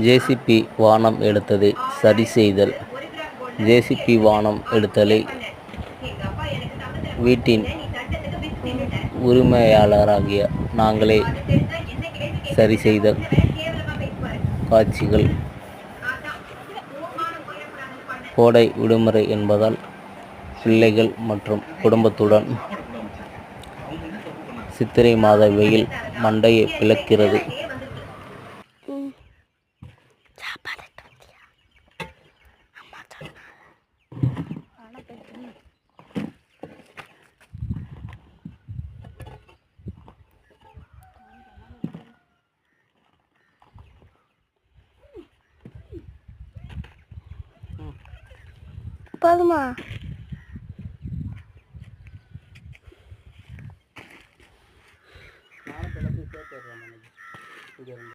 JCB வானம் எடுத்ததை சரி செய்தல். ஜேசிபி வானம் எடுத்தலை வீட்டின் உரிமையாளராகிய நாங்களே சரி செய்தல். காட்சிகள். கோடை விடுமுறை என்பதால் பிள்ளைகள் மற்றும் குடும்பத்துடன் சித்திரை மாத வெயில் மண்டையை பிளக்கிறது. போதுமா?